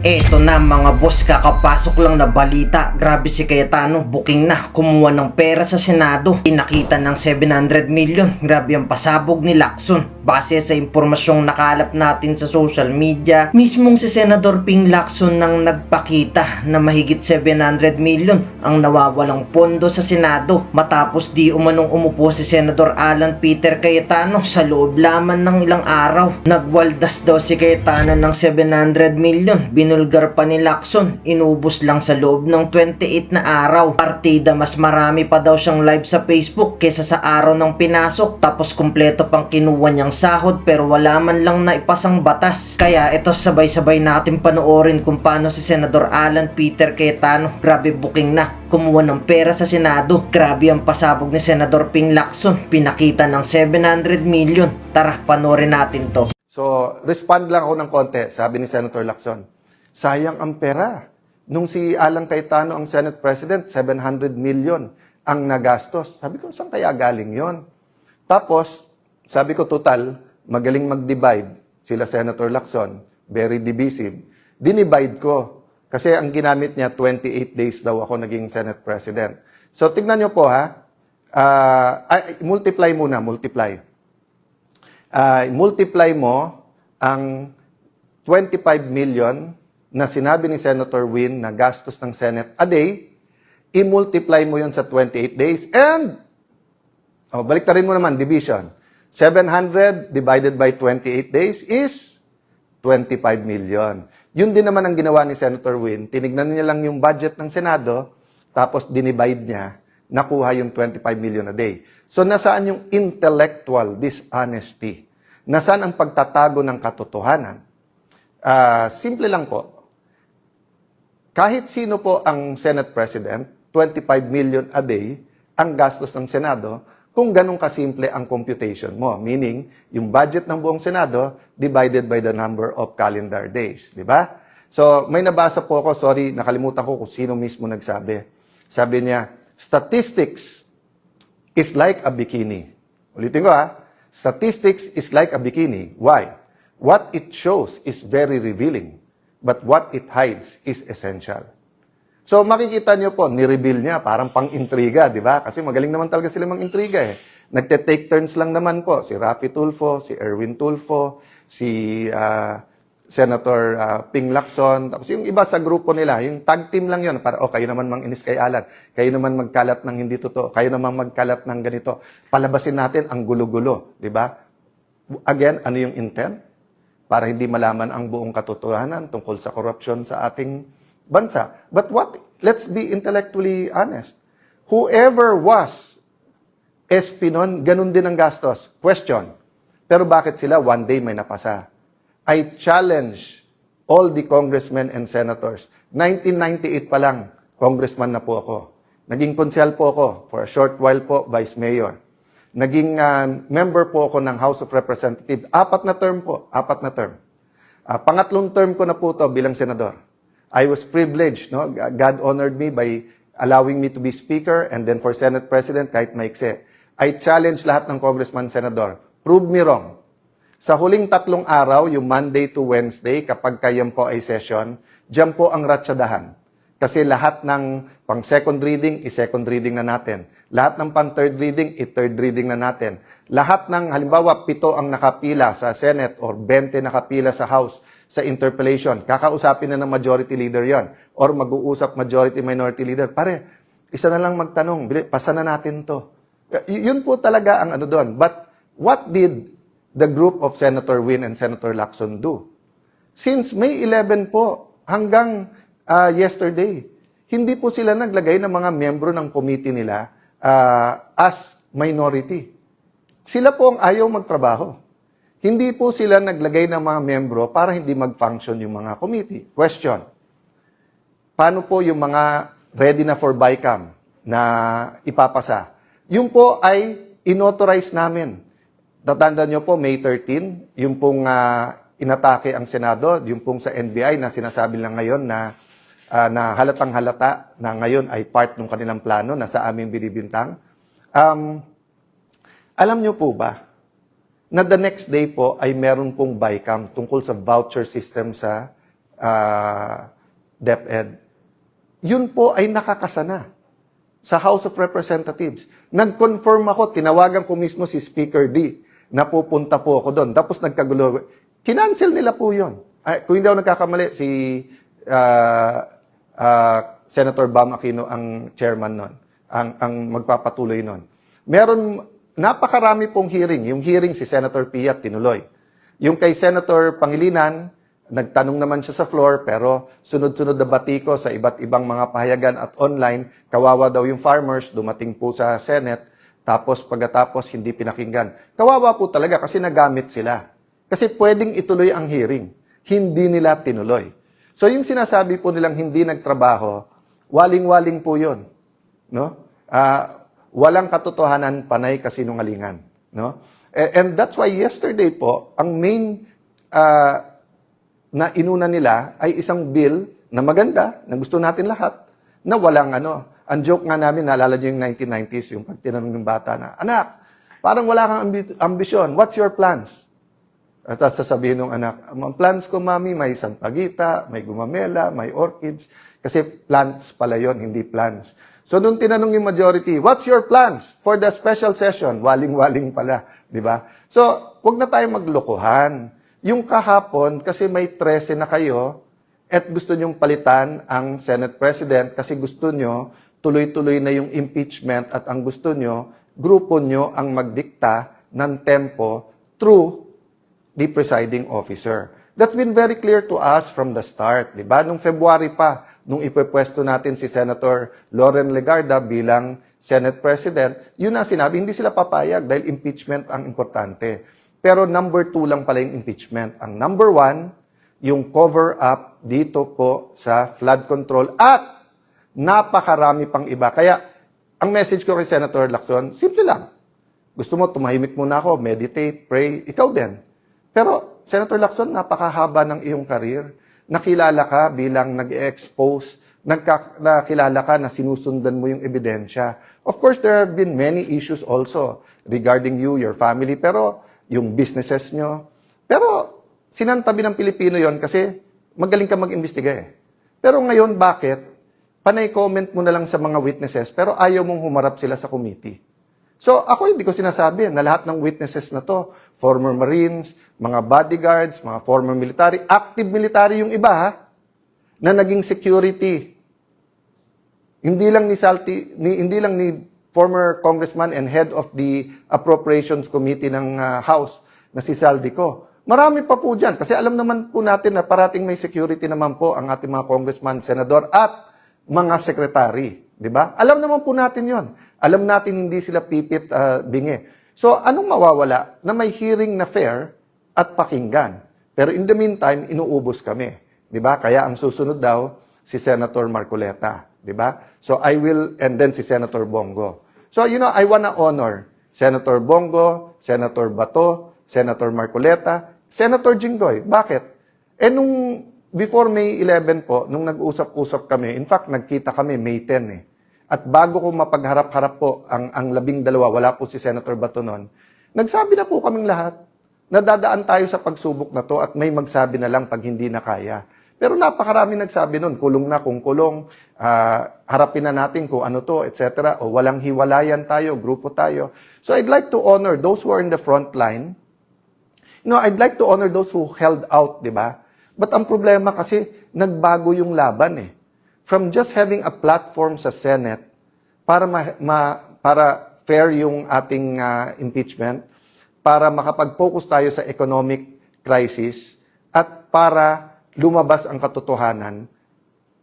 Eto na mga boss, kakapasok lang na balita. Grabe si Cayetano, booking na, kumuha ng pera sa Senado. Pinakita ng 700 million. Grabe ang pasabog ni Lacson. Base sa impormasyong nakalap natin sa social media, mismong si Senador Ping Lacson nang nagpakita na mahigit 700 million ang nawawalang pondo sa Senado. Matapos di umanong umupo si Senador Alan Peter Cayetano sa loob laman ng ilang araw. Nagwaldas daw si Cayetano ng 700 million. Binulgar pa ni Lacson, inubos lang sa loob ng 28 na araw. Partida, mas marami pa daw siyang live sa Facebook kesa sa araw ng pinasok, tapos kumpleto pang kinuha niyang sahod pero wala man lang na ipasang batas. Kaya ito, sabay-sabay natin panoorin kung paano si Senador Alan Peter Cayetano, grabe booking na, kumuha ng pera sa Senado. Grabe ang pasabog ni Senador Ping Lacson, pinakita ng 700 million. Tara, panoorin natin to. So, respond lang ako ng konti, sabi ni Senator Lacson. Sayang ang pera. Nung si Alan Cayetano ang Senate President, 700 million ang nagastos. Sabi ko, saan kaya galing yon? Tapos, sabi ko, total, magaling mag-divide sila Senator Lacson, very divisive. Dinivide ko. Kasi ang ginamit niya, 28 days daw ako naging Senate President. So, tignan niyo po ha. Multiply muna, multiply. Multiply mo ang 25 million na sinabi ni Senator Win na gastos ng Senate a day, i-multiply mo yon sa 28 days, and, baliktarin mo naman, division. 700 divided by 28 days is 25 million. Yun din naman ang ginawa ni Senator Win. Tinignan niya lang yung budget ng Senado, tapos dinivide niya, nakuha yung 25 million a day. So, nasaan yung intellectual dishonesty? Nasaan ang pagtatago ng katotohanan? Simple lang po. Kahit sino po ang Senate President, 25 million a day ang gastos ng Senado kung ganun kasimple ang computation mo. Meaning, yung budget ng buong Senado divided by the number of calendar days. Di ba? So, may nabasa po ako, sorry, nakalimutan ko kung sino mismo nagsabi. Sabi niya, statistics is like a bikini. Ulitin ko ha. Statistics is like a bikini. Why? What it shows is very revealing, but what it hides is essential. So makikita nyo po, ni-reveal niya, parang pang-intriga, di ba? Kasi magaling naman talaga sila mang-intriga eh. Nagte-take turns lang naman po, si Raffy Tulfo, si Erwin Tulfo, si Senator Ping Lacson, tapos yung iba sa grupo nila, yung tag team lang yun, para, kayo naman mang-inis kay Alan, kayo naman magkalat ng hindi totoo, kayo naman magkalat ng ganito, palabasin natin ang gulo-gulo, di ba? Again, ano yung intent? Para hindi malaman ang buong katotohanan tungkol sa korupsyon sa ating bansa. But let's be intellectually honest. Whoever was SP nun, ganun din ang gastos. Question. Pero bakit sila one day may napasa? I challenge all the congressmen and senators. 1998 pa lang, congressman na po ako. Naging konsyal po ako, for a short while po, vice mayor. Naging member po ako ng House of Representatives. 4 na term po, 4 na term. Pangatlong term ko na po to bilang senador. I was privileged, no? God honored me by allowing me to be speaker, and then for Senate President, kahit maikse. I challenge lahat ng congressman, senador. Prove me wrong. Sa huling 3 araw, yung Monday to Wednesday, kapag kayan po ay session, diyan po ang ratsadahan. Kasi lahat ng pang second reading, i-second reading na natin. Lahat ng pang third reading, i-third reading na natin. Lahat ng, halimbawa, 7 ang nakapila sa Senate or 20 nakapila sa House sa interpellation, kakausapin na ng majority leader yon or mag-uusap majority minority leader. Pare, isa na lang magtanong, pasa na natin to. Yun po talaga ang ano doon. But what did the group of Senator Win and Senator Lacson do? Since May 11 po, hanggang yesterday, hindi po sila naglagay ng mga miyembro ng committee nila as minority. Sila po ang ayaw magtrabaho. Hindi po sila naglagay ng mga miyembro para hindi mag-function yung mga committee. Question. Paano po yung mga ready na for BICAM na ipapasa? Yung po ay inauthorize namin. Tatandaan nyo po, May 13, yung pong inatake ang Senado, yung pong sa NBI na sinasabi lang ngayon na halatang halata na ngayon ay part ng kanilang plano na sa aming binibintang. Alam nyo po ba na the next day po ay meron pong BICAM tungkol sa voucher system sa DepEd, yun po ay nakakasana sa House of Representatives. Nag-confirm ako, tinawagan ko mismo si Speaker D na pupunta po ako doon. Tapos nagkagulo. Kinancel nila po yun. Kung hindi ako nagkakamali, si Senator Bam Aquino ang chairman nun, ang magpapatuloy nun. Meron, napakarami pong hearing. Yung hearing si Senator Pia tinuloy. Yung kay Senator Pangilinan, nagtanong naman siya sa floor, pero sunod-sunod na batiko sa iba't ibang mga pahayagan at online, kawawa daw yung farmers, dumating po sa Senate, tapos pagkatapos hindi pinakinggan. Kawawa po talaga kasi nagamit sila. Kasi pwedeng ituloy ang hearing. Hindi nila tinuloy. So yung sinasabi po nilang hindi nagtrabaho, waling-waling po yun. No? Walang katotohanan, panay kasinungalingan. No? And that's why yesterday po, ang main na inuna nila ay isang bill na maganda, na gusto natin lahat, na walang ano. Ang joke nga namin, naalala nyo yung 1990s, yung pag tinanong ng bata na, anak, parang wala kang ambisyon. What's your plans? At sasabihin ng anak, ang plans ko, mami, may sampagita, may gumamela, may orchids. Kasi plants pala yon, hindi plans. So, nung tinanong yung majority, what's your plans for the special session? Waling-waling pala, di ba? So, huwag na tayo maglokohan. Yung kahapon, kasi may 13 na kayo, at gusto nyong palitan ang Senate President kasi gusto nyo, tuloy-tuloy na yung impeachment at ang gusto nyo, grupo nyo ang magdikta ng tempo through the presiding officer. That's been very clear to us from the start, di ba? Nung February pa, nung ipepwesto natin si Senator Loren Legarda bilang Senate President, yun ang sinabi, hindi sila papayag dahil impeachment ang importante. Pero number 2 lang pala yung impeachment. Ang number 1, yung cover-up dito po sa flood control at napakarami pang iba. Kaya, ang message ko kay Senator Lacson, simple lang. Gusto mo, tumahimik muna ako, meditate, pray, ikaw din. Pero, Senator Lacson, napakahaba ng iyong career. Nakilala ka bilang nag-expose, nakilala ka na sinusundan mo yung ebidensya. Of course, there have been many issues also regarding you, your family, pero yung businesses nyo. Pero, sinantabi ng Pilipino yon kasi magaling ka mag-imbestiga eh. Pero ngayon, bakit? Panay comment mo na lang sa mga witnesses, pero ayaw mong humarap sila sa committee. So, ako hindi ko sinasabi na lahat ng witnesses na to, former Marines, mga bodyguards, mga former military, active military yung iba ha, na naging security. Hindi lang ni former congressman and head of the Appropriations Committee ng House na si Saldico. Marami pa po dyan. Kasi alam naman po natin na parating may security naman po ang ating mga congressman, senador at mga sekretary. Diba? Alam naman po natin yon. Alam natin hindi sila pipit bingi. So anong mawawala na may hearing na fair at pakinggan? Pero in the meantime, inuubos kami. Diba? Kaya ang susunod daw si Senator Marcoleta. Diba? So I will, and then si Senator Bongo. So, I wanna honor Senator Bongo, Senator Bato, Senator Marcoleta, Senator Jinggoy. Bakit? Nung before May 11 po, nung nag-usap-usap kami, in fact, nagkita kami May 10 eh. At bago ko mapagharap-harap po ang 12, wala po si Senator Bato noon, nagsabi na po kaming lahat na dadaan tayo sa pagsubok na to at may magsabi na lang pag hindi na kaya. Pero napakarami nagsabi nun, kulong na kung kulong, harapin na natin kung ano to, etc. O walang hiwalayan tayo, grupo tayo. So I'd like to honor those who are in the front line. I'd like to honor those who held out, di ba? But ang problema kasi, nagbago yung laban eh. From just having a platform sa Senate para fair yung ating impeachment, para makapag-focus tayo sa economic crisis, at para lumabas ang katotohanan,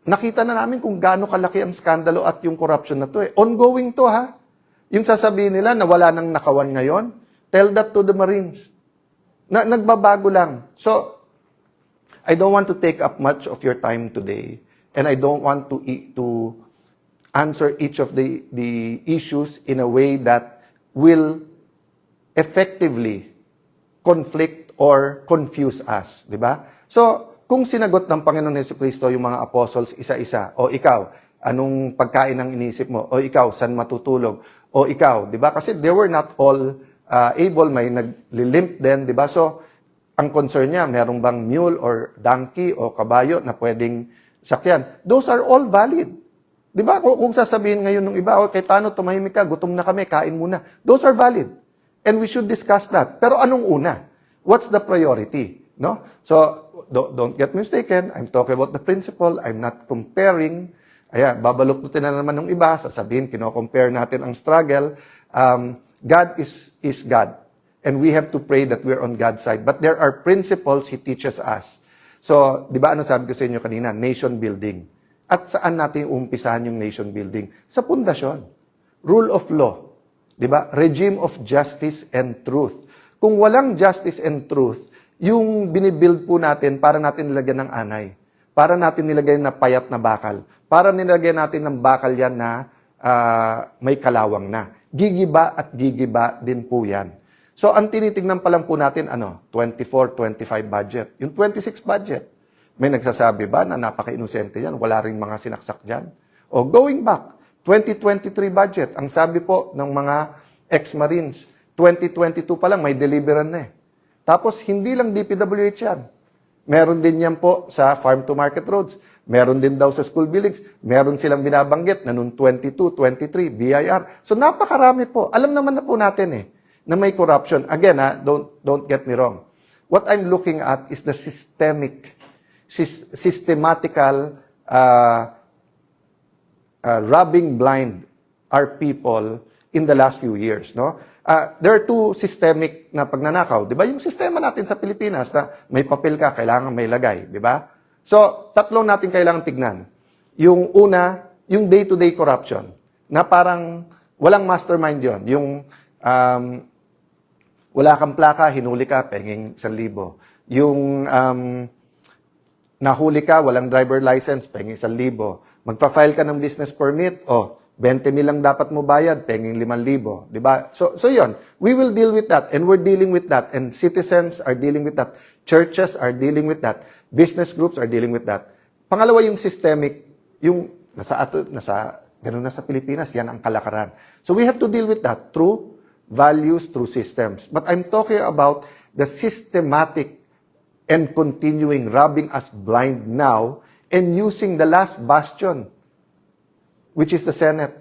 nakita na namin kung gaano kalaki ang skandalo at yung corruption na to eh. Ongoing to ha. Yung sasabihin nila na wala nang nakawan ngayon, tell that to the Marines. Nagbabago lang. So, I don't want to take up much of your time today, and I don't want to answer each of the issues in a way that will effectively conflict or confuse us, di ba? So, kung sinagot ng Panginoon Jesucristo yung mga apostles isa-isa, o ikaw, anong pagkain ang inisip mo? O ikaw, saan matutulog? O ikaw, di ba? Kasi they were not all able, may naglimp din, di ba? So, ang concern niya, meron bang mule or donkey o kabayo na pwedeng sakyan. Those are all valid. Di ba? Kung sasabihin ngayon ng iba, okay, Tano, tumahimik ka, gutom na kami, kain muna. Those are valid. And we should discuss that. Pero anong una? What's the priority? No? So, don't get mistaken. I'm talking about the principle. I'm not comparing. Ayan, babaluktutin na naman ng iba. Sasabihin, kino-compare natin ang struggle. God is God. And we have to pray that we're on God's side. But there are principles He teaches us. So, di ba ano sabi ko sa inyo kanina? Nation building. At saan natin umpisahan yung nation building? Sa pundasyon. Rule of law. Di ba? Regime of justice and truth. Kung walang justice and truth, yung binibuild po natin, para natin nilagyan ng anay. Para natin nilagyan na payat na bakal. Para nilagyan natin ng bakal yan na may kalawang na. Gigiba at gigiba din po yan. So, ang tinitignan pa lang po natin, 24-25 budget. Yung 26 budget, may nagsasabi ba na napaka-inosente yan? Wala rin mga sinaksak dyan? O going back, 2023 budget, ang sabi po ng mga ex-Marines, 2022 pa lang, may deliveran na eh. Tapos, hindi lang DPWH yan. Meron din yan po sa farm-to-market roads. Meron din daw sa school buildings. Meron silang binabanggit na noong 22, 23, BIR. So, napakarami po. Alam naman na po natin eh, na may corruption. Again, don't get me wrong. What I'm looking at is the systematical rubbing blind our people in the last few years. No? There are two systemic na pagnanakaw. Di ba? Yung sistema natin sa Pilipinas na may papel ka, kailangan may lagay. Di ba? So, tatlong natin kailangan tignan. Yung una, yung day-to-day corruption, na parang walang mastermind yon. Yung wala kang plaka, hinuli ka, penging 1,000. Yung nahuli ka, walang driver license, penging 1,000. Magpa-file ka ng business permit, 20 mil lang dapat mo bayad, penging 5,000. Diba? So yun, we will deal with that, and we're dealing with that, and citizens are dealing with that, churches are dealing with that, business groups are dealing with that. Pangalawa, yung systemic, yung ganun na sa Pilipinas, yan ang kalakaran. So we have to deal with that through values, through systems. But I'm talking about the systematic and continuing rubbing us blind now and using the last bastion, which is the Senate,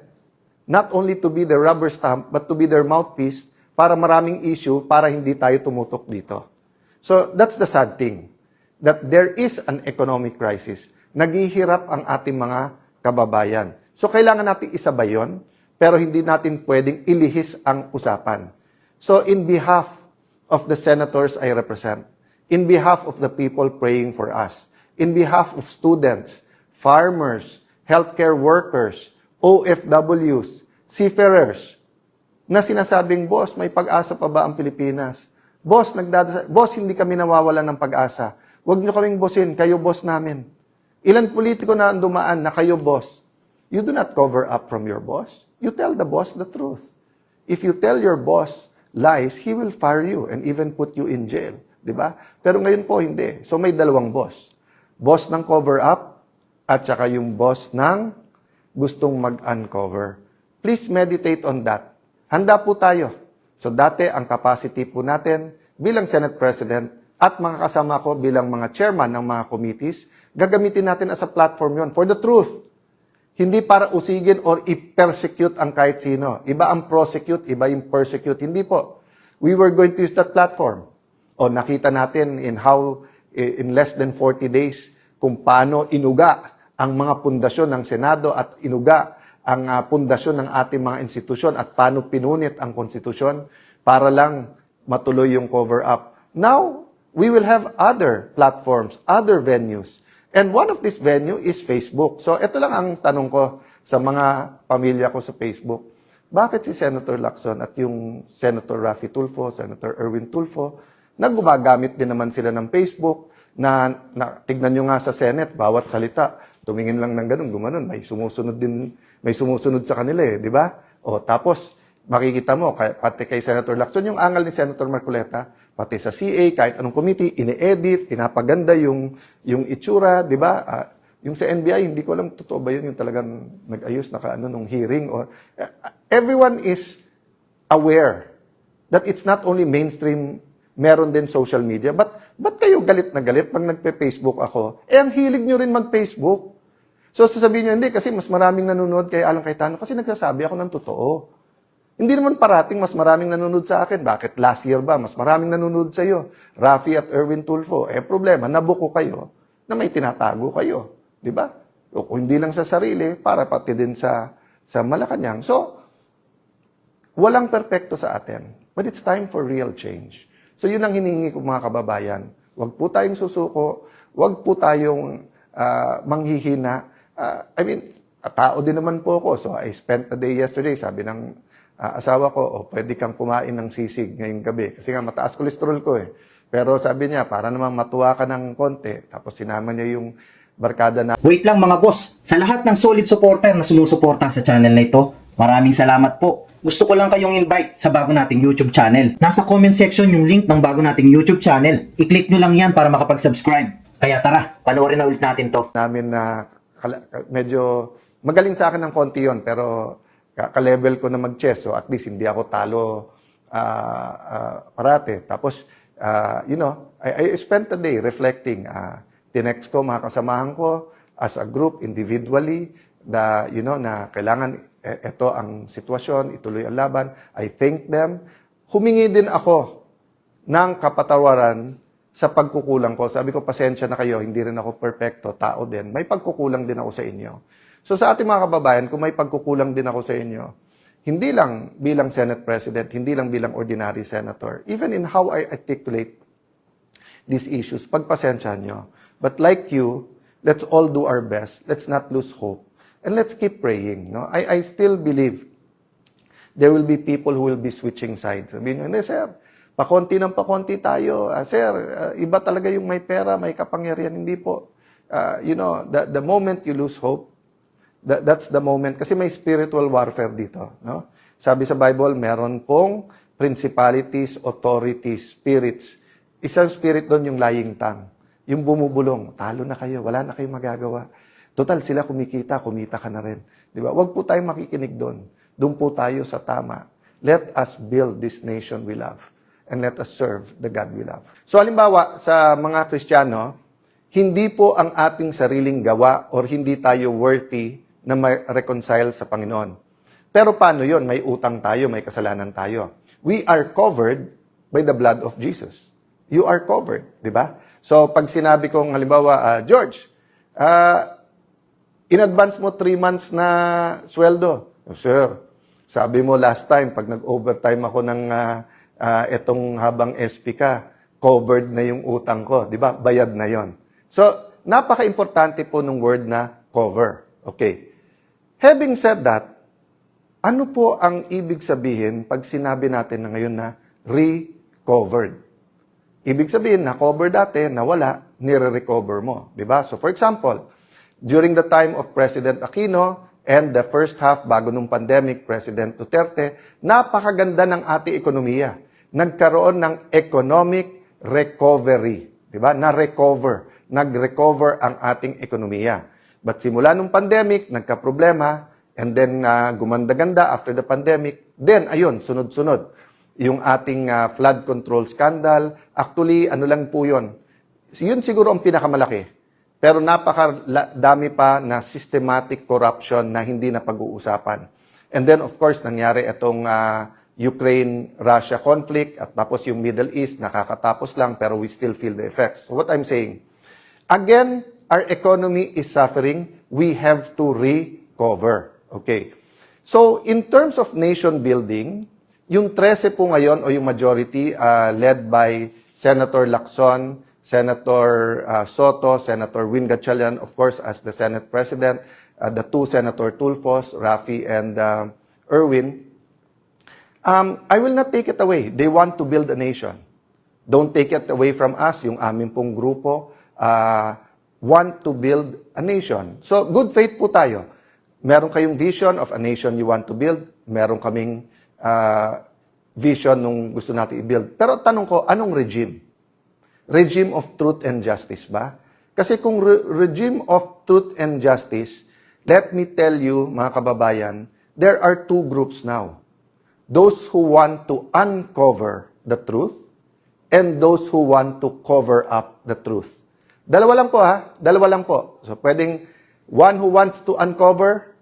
not only to be the rubber stamp, but to be their mouthpiece para maraming issue para hindi tayo tumutok dito. So that's the sad thing, that there is an economic crisis. Naghihirap ang ating mga kababayan. So kailangan natin isabay yun, pero hindi natin pwedeng ilihis ang usapan. So in behalf of the senators I represent, in behalf of the people praying for us, in behalf of students, farmers, healthcare workers, OFWs, seafarers, na sinasabing, boss, may pag-asa pa ba ang Pilipinas? Boss, hindi kami nawawalan ng pag-asa. Huwag nyo kaming bossin, kayo boss namin. Ilan politiko na ang dumaan na kayo boss? You do not cover up from your boss. You tell the boss the truth. If you tell your boss lies, he will fire you and even put you in jail. Diba? Pero ngayon po, hindi. So may dalawang boss. Boss ng cover up at saka yung boss ng gustong mag-uncover. Please meditate on that. Handa po tayo. So dati, ang capacity po natin bilang Senate President at mga kasama ko bilang mga chairman ng mga committees, gagamitin natin as a platform yon for the truth. Hindi para usigin or i-persecute ang kahit sino. Iba ang prosecute, iba yung persecute. Hindi po. We were going to use that platform. O nakita natin in less than 40 days, kung paano inuga ang mga pundasyon ng Senado at inuga ang pundasyon ng ating mga institusyon at paano pinunit ang konstitusyon para lang matuloy yung cover-up. Now, we will have other platforms, other venues. And one of this venue is Facebook. So ito lang ang tanong ko sa mga pamilya ko sa Facebook. Bakit si Senator Lacson at yung Senator Raffy Tulfo, Senator Erwin Tulfo, gumagamit din naman sila ng Facebook na tignan nyo nga sa Senate, bawat salita, tumingin lang ng ganun, gumanon, may sumusunod sa kanila di ba? O tapos, makikita mo, pati kay Senator Lacson, yung angal ni Senator Marcoleta, pati sa CA, kahit anong committee, ine-edit, pinapaganda yung itsura, di ba? Yung sa NBI, hindi ko alam, totoo ba yun, yung talagang nag-ayos, nung hearing, or everyone is aware that it's not only mainstream meron din social media. Ba't kayo galit na galit pag nagpe-Facebook ako? Ang hilig nyo rin mag-Facebook. So, sasabihin nyo, hindi, kasi mas maraming nanonood kay Alan Cayetano kasi nagsasabi ako ng totoo. Hindi naman parating mas maraming nanonood sa akin. Bakit last year ba? Mas maraming nanonood sa iyo. Rafi at Erwin Tulfo. Problema, nabuko kayo na may tinatago kayo. Di ba? O kung hindi lang sa sarili, para pati din sa Malacanang. So, walang perpekto sa atin. But it's time for real change. So, yun ang hinihingi ko mga kababayan. Huwag po tayong susuko. Huwag po tayong manghihina. Tao din naman po ako. So, I spent a day yesterday, sabi ng asawa ko, pwede kang kumain ng sisig ngayong gabi. Kasi nga, mataas kolesterol ko eh. Pero sabi niya, para naman matuwa ka ng konti. Tapos sinama niya yung barkada na. Wait lang mga boss, sa lahat ng solid supporter na sumusuporta sa channel na ito, maraming salamat po. Gusto ko lang kayong invite sa bago nating YouTube channel. Nasa comment section yung link ng bago nating YouTube channel. I-click nyo lang yan para makapag-subscribe. Kaya tara, panoorin na ulit natin to. Namin na medyo magaling sa akin ng konti yon, pero ka-level ko na mag-chess, so at least hindi ako talo parate. Tapos, I spent a day reflecting. Tinext ko mga kasamahan ko as a group, individually, na kailangan ito ang sitwasyon, ituloy ang laban. I thank them. Humingi din ako ng kapatawaran sa pagkukulang ko. Sabi ko, pasensya na kayo, hindi rin ako perfecto, tao din. May pagkukulang din ako sa inyo. So sa ating mga kababayan, kung may pagkukulang din ako sa inyo, hindi lang bilang Senate President, hindi lang bilang ordinary senator, even in how I articulate these issues, pagpasensya nyo. But like you, let's all do our best. Let's not lose hope. And let's keep praying. No? I still believe there will be people who will be switching sides. Sabihin nyo, hindi sir, pakonti ng pakonti tayo. Sir, iba talaga yung may pera, may kapangyarihan. Hindi po. The moment you lose hope, that's the moment. Kasi may spiritual warfare dito. No? Sabi sa Bible, meron pong principalities, authorities, spirits. Isang spirit doon yung lying tongue. Yung bumubulong, talo na kayo, wala na kayong magagawa. Total, sila kumita ka na rin. Di ba? Huwag po tayong makikinig doon. Doon po tayo sa tama. Let us build this nation we love. And let us serve the God we love. So, halimbawa, sa mga Kristiyano, hindi po ang ating sariling gawa or hindi tayo worthy na ma-reconcile sa Panginoon. Pero paano yon? May utang tayo, may kasalanan tayo. We are covered by the blood of Jesus. You are covered, di ba? So, pag sinabi kong, halimbawa, George, in advance mo 3 months na sweldo. Sir, sabi mo last time, pag nag-overtime ako ng etong habang SP ka, covered na yung utang ko. Di ba? Bayad na yon. So, napaka-importante po ng word na cover. Okay. Having said that, ano po ang ibig sabihin pag sinabi natin na ngayon na recovered? Ibig sabihin, na-cover dati, nawala, nire-recover mo. Diba? So for example, during the time of President Aquino and the first half bago nung pandemic, President Duterte, napakaganda ng ating ekonomiya. Nagkaroon ng economic recovery. Diba? Na-recover. Nag-recover ang ating ekonomiya. But simula nung pandemic, nagka-problema, and then gumanda-ganda after the pandemic, then ayun, sunod-sunod. Yung ating flood control scandal, actually, ano lang po yun. Yun siguro ang pinakamalaki. Pero napakadami pa na systematic corruption na hindi na pag-uusapan. And then, of course, nangyari itong Ukraine-Russia conflict at tapos yung Middle East, nakakatapos lang pero we still feel the effects. So what I'm saying, again, our economy is suffering. We have to recover. Okay. So, in terms of nation building, yung 13 po ngayon o yung majority led by Senator Lacson, Senator Soto, Senator Win Gatchalian, of course, as the Senate President, the 2 Senator Tulfos, Rafi, and Erwin, I will not take it away. They want to build a nation. Don't take it away from us. Yung aming pong grupo want to build a nation. So, good faith po tayo. Meron kayong vision of a nation you want to build. Meron kaming vision nung gusto natin i-build. Pero tanong ko, anong regime? Regime of truth and justice ba? Kasi kung regime of truth and justice, let me tell you, mga kababayan, there are 2 groups now. Those who want to uncover the truth and those who want to cover up the truth. Dalawa lang po ha, dalawa lang po. So pwedeng one who wants to uncover,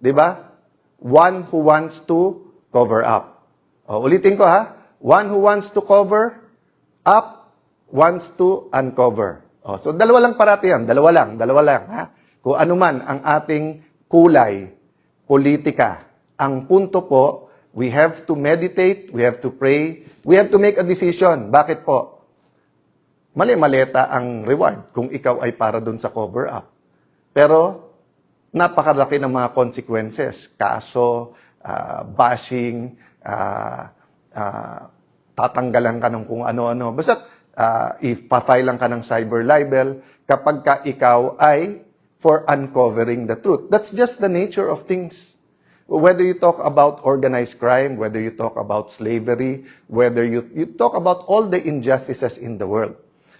di ba? One who wants to cover up. O, ulitin ko ha, one who wants to cover up, wants to uncover. O, so dalawa lang parati yan, dalawa lang ha. Kung ano man ang ating kulay, politika, ang punto po, we have to meditate, we have to pray, we have to make a decision. Bakit po? Mali-maleta ang reward kung ikaw ay para dun sa cover-up. Pero, napakalaki ng mga consequences. Kaso, bashing, tatanggalan ka ng kung ano-ano. Basta, ipafile lang ka ng cyber libel kapag ka ikaw ay for uncovering the truth. That's just the nature of things. Whether you talk about organized crime, whether you talk about slavery, whether you talk about all the injustices in the world,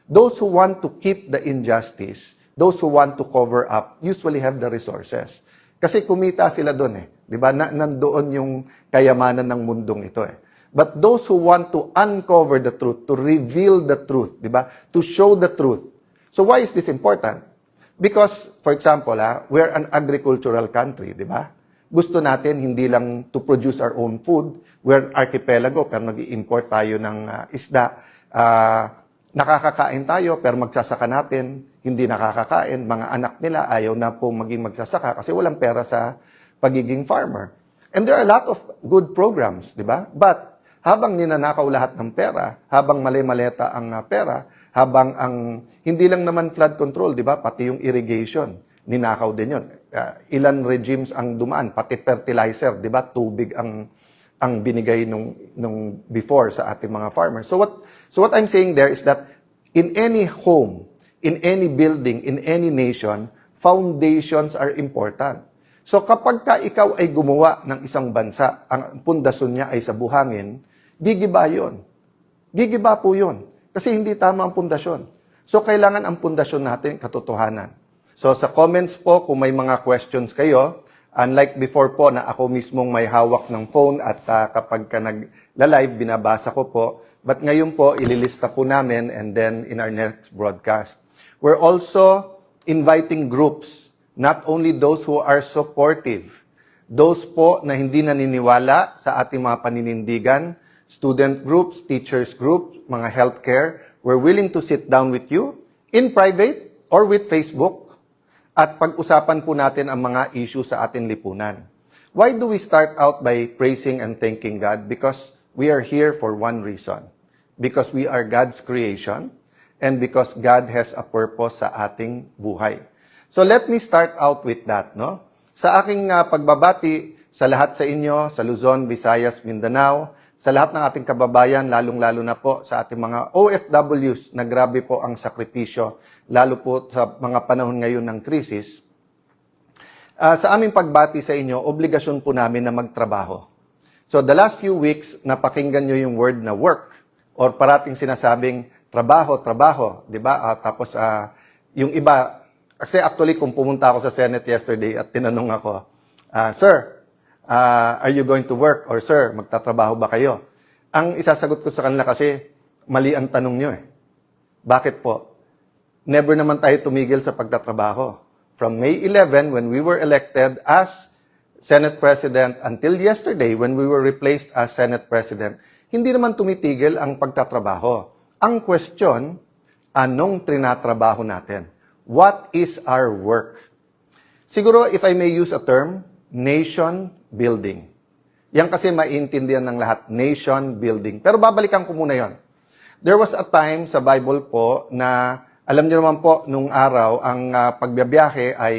those who want to keep the injustice, those who want to cover up, usually have the resources. Kasi kumita sila doon eh. Di ba? Nandoon yung kayamanan ng mundong ito eh. But those who want to uncover the truth, to reveal the truth, di ba? To show the truth. So why is this important? Because, for example, we're an agricultural country, di ba? Gusto natin hindi lang to produce our own food. We're an archipelago, pero nag-i-import tayo ng isda. Nakakakain tayo, pero magsasaka natin, hindi nakakakain. Mga anak nila ayaw na po maging magsasaka kasi walang pera sa pagiging farmer. And there are a lot of good programs, di ba? But, habang ninanakaw lahat ng pera, habang mali-maleta ang pera, habang ang, hindi lang naman flood control, di ba? Pati yung irrigation, ninakaw din yun. Ilan regimes ang dumaan, pati fertilizer, di ba? Tubig ang binigay nung before sa ating mga farmers. So what I'm saying there is that in any home, in any building, in any nation, foundations are important. So kapag ka ikaw ay gumawa ng isang bansa, ang pundasyon niya ay sa buhangin, gigiba yun. Gigiba po yun. Kasi hindi tama ang pundasyon. So kailangan ang pundasyon natin katotohanan. So sa comments po, kung may mga questions kayo, unlike before po na ako mismong may hawak ng phone at kapag ka nagla-live, binabasa ko po. But ngayon po, ililista po namin and then in our next broadcast. We're also inviting groups, not only those who are supportive, those po na hindi naniniwala sa ating mga paninindigan, student groups, teachers groups, mga healthcare, we're willing to sit down with you in private or with Facebook at pag-usapan po natin ang mga issue sa ating lipunan. Why do we start out by praising and thanking God? Because we are here for one reason. Because we are God's creation and because God has a purpose sa ating buhay. So let me start out with that, no? Sa aking pagbabati sa lahat sa inyo, sa Luzon, Visayas, Mindanao, sa lahat ng ating kababayan, lalong-lalo na po sa ating mga OFWs na grabe po ang sakripisyo, lalo po sa mga panahon ngayon ng krisis. Sa aming pagbati sa inyo, obligasyon po namin na magtrabaho. So the last few weeks, napakinggan nyo yung word na work or parating sinasabing trabaho, di ba? Tapos yung iba, kasi actually kung pumunta ako sa Senate yesterday at tinanong ako, Sir, are you going to work? Or sir, magtatrabaho ba kayo? Ang isasagot ko sa kanila kasi, mali ang tanong nyo eh. Bakit po? Never naman tayo tumigil sa pagtatrabaho. From May 11, when we were elected as Senate President, until yesterday, when we were replaced as Senate President, hindi naman tumitigil ang pagtatrabaho. Ang question, anong trinatrabaho natin? What is our work? Siguro, if I may use a term, nation building. Yan kasi maintindihan ng lahat, nation building. Pero babalikan ko muna yon. There was a time sa Bible po na, alam niyo naman po, nung araw, ang pagbibiyahe ay,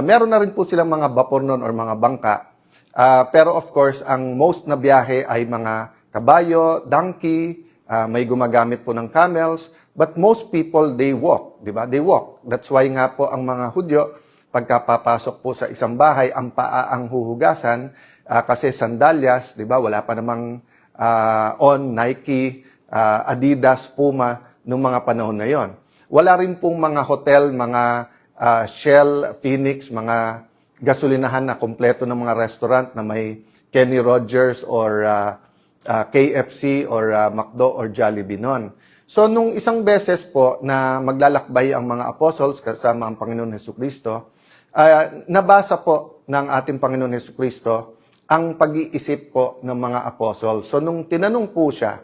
meron na rin po silang mga vapor noon or mga bangka. Pero of course, ang most na biyahe ay mga kabayo, donkey, may gumagamit po ng camels, but most people, they walk, di ba? They walk. That's why nga po ang mga Hudyo, pagkapapasok po sa isang bahay, ang paa ang huhugasan kasi sandalyas, 'di ba? Wala pa namang Nike, Adidas, Puma nung mga panahon na 'yon. Wala rin pong mga hotel, mga Shell, Phoenix, mga gasolinahan na kompleto ng mga restaurant na may Kenny Rogers or KFC or McDo or Jollibee nun. So, nung isang beses po na maglalakbay ang mga apostles kasama ang Panginoon Hesukristo, nabasa po ng ating Panginoon Hesukristo ang pag-iisip po ng mga apostles. So, nung tinanong po siya,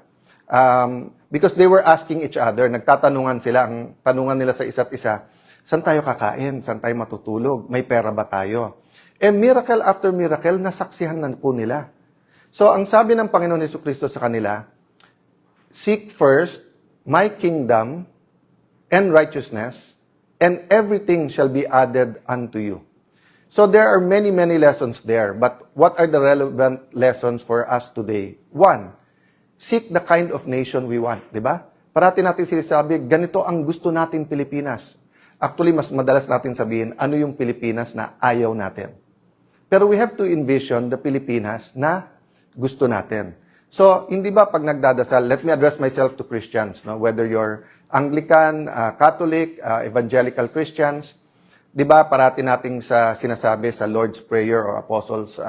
because they were asking each other, nagtatanungan sila, ang tanungan nila sa isa't isa, saan tayo kakain? Saan tayo matutulog? May pera ba tayo? Miracle after miracle, nasaksihan na po nila. So, ang sabi ng Panginoon Hesukristo sa kanila, seek first my kingdom and righteousness, and everything shall be added unto you. So, there are many, many lessons there. But what are the relevant lessons for us today? One, seek the kind of nation we want, di ba? Parati natin sinasabi, ganito ang gusto natin Pilipinas. Actually, mas madalas natin sabihin, ano yung Pilipinas na ayaw natin. Pero we have to envision the Pilipinas na gusto natin. So, hindi ba pag nagdadasal, let me address myself to Christians, no? Whether you're Anglican, Catholic, Evangelical Christians, di ba parati nating sinasabi sa Lord's Prayer or Apostles,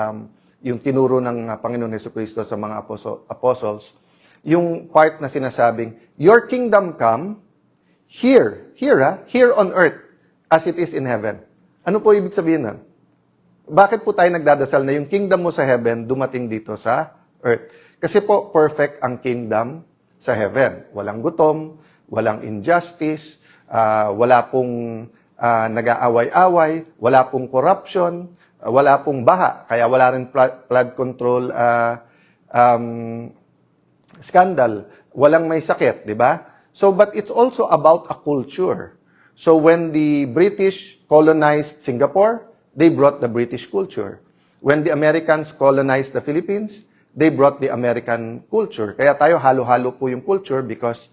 yung tinuro ng Panginoon Hesukristo sa mga apostles, yung part na sinasabing, your kingdom come here on earth as it is in heaven. Ano po ibig sabihin nun? Bakit po tayo nagdadasal na yung kingdom mo sa heaven dumating dito sa earth? Kasi po perfect ang kingdom sa heaven. Walang gutom, walang injustice, wala pong nag-aaway-away, wala pong corruption, wala pong baha, kaya wala rin flood control scandal, walang may sakit, di ba? So, but it's also about a culture. So, when the British colonized Singapore, they brought the British culture. When the Americans colonized the Philippines, they brought the American culture. Kaya tayo halo-halo po yung culture because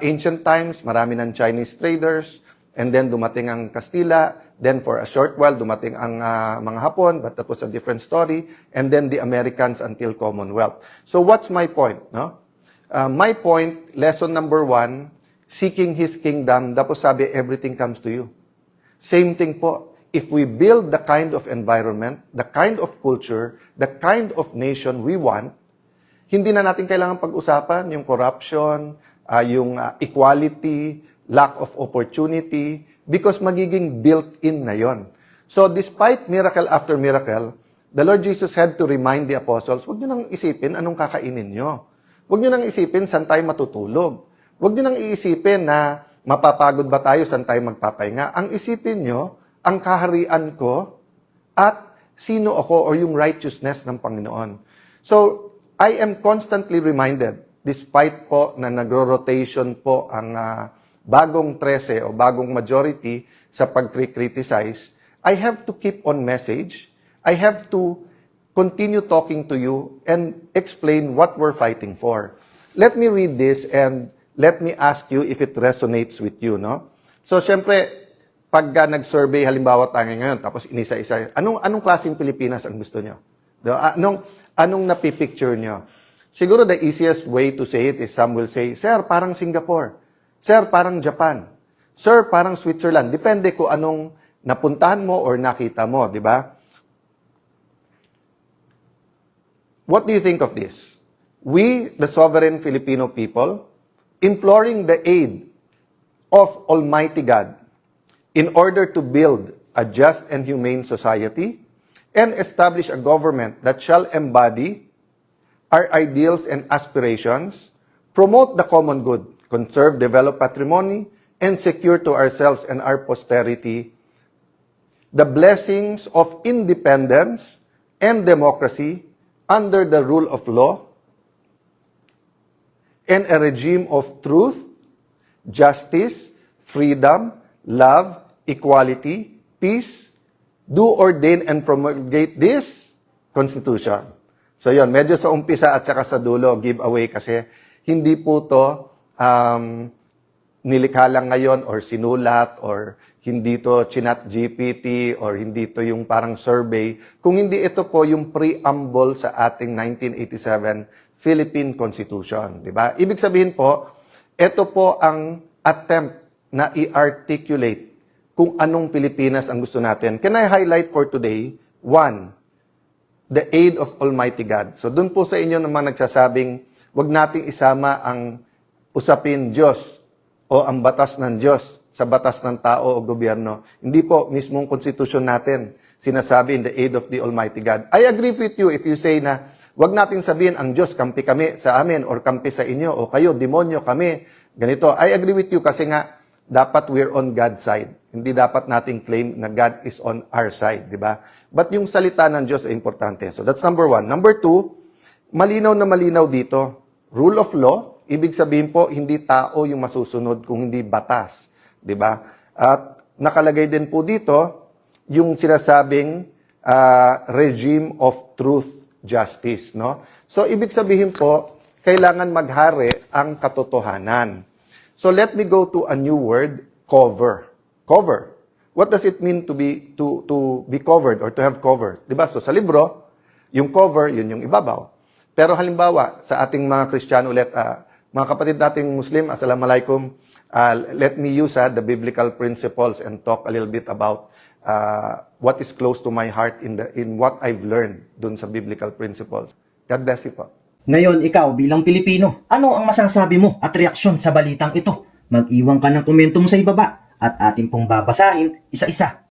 ancient times, marami ng Chinese traders, and then dumating ang Kastila, then for a short while, dumating ang mga Hapon, but that was a different story, and then the Americans until Commonwealth. So what's my point? No? My point, lesson number 1, seeking His kingdom, tapos sabi, everything comes to you. Same thing po. If we build the kind of environment, the kind of culture, the kind of nation we want, hindi na natin kailangan pag-usapan yung corruption, yung equality, lack of opportunity, because magiging built-in na yon. So despite miracle after miracle, the Lord Jesus had to remind the apostles, huwag nyo nang isipin anong kakainin nyo. Huwag nyo nang isipin saan tayo matutulog. Huwag nyo nang iisipin na mapapagod ba tayo, saan tayo magpapahinga. Ang isipin nyo, ang kaharian ko at sino ako or yung righteousness ng Panginoon. So, I am constantly reminded, despite po na nagro-rotation po ang bagong 13 o bagong majority sa pag-criticize, I have to keep on message. I have to continue talking to you and explain what we're fighting for. Let me read this and let me ask you if it resonates with you, no? So, syempre, pag nag-survey, halimbawa tayo ngayon, tapos inisa-isa, anong klaseng Pilipinas ang gusto nyo? Anong napipicture nyo? Siguro the easiest way to say it is some will say, Sir, parang Singapore. Sir, parang Japan. Sir, parang Switzerland. Depende kung anong napuntahan mo or nakita mo, di ba? What do you think of this? We, the sovereign Filipino people, imploring the aid of Almighty God in order to build a just and humane society and establish a government that shall embody our ideals and aspirations, promote the common good, conserve, develop patrimony, and secure to ourselves and our posterity the blessings of independence and democracy under the rule of law and a regime of truth, justice, freedom, love, equality, peace, do ordain and promulgate this Constitution. So yon, medyo sa umpisa at saka sa dulo, giveaway kasi hindi po to nilikha lang ngayon or sinulat or hindi to chinat GPT or hindi to yung parang survey. Kung hindi ito po yung preamble sa ating 1987 Philippine Constitution, di ba? Ibig sabihin po, ito po ang attempt na i-articulate kung anong Pilipinas ang gusto natin. Can I highlight for today? 1, the aid of Almighty God. So dun po sa inyo naman nagsasabing, wag nating isama ang usapin Diyos o ang batas ng Diyos sa batas ng tao o gobyerno. Hindi po, mismong konstitusyon natin sinasabi in the aid of the Almighty God. I agree with you if you say na wag nating sabihin ang Diyos kampi kami sa amin or kampi sa inyo o kayo, demonyo kami, ganito. I agree with you kasi nga dapat we're on God's side. Hindi dapat nating claim na God is on our side, di ba? But yung salita ng Diyos ay importante. So that's number 1. Number 2, malinaw na malinaw dito. Rule of law, ibig sabihin po, hindi tao yung masusunod kung hindi batas, di ba? At nakalagay din po dito yung sinasabing regime of truth, justice, no? So ibig sabihin po, kailangan maghari ang katotohanan. So let me go to a new word, cover. Cover. What does it mean to be covered or to have cover? 'Di ba? So sa libro, yung cover, yun yung ibabaw. Pero halimbawa, sa ating mga Kristiyano ulit, mga kapatid nating Muslim, assalamualaikum, let me use the biblical principles and talk a little bit about what is close to my heart in what I've learned dun sa biblical principles. God bless you po. Ngayon, ikaw bilang Pilipino, ano ang masasabi mo at reaksyon sa balitang ito? Mag-iwan ka ng komento mo sa ibaba at ating pong babasahin isa-isa.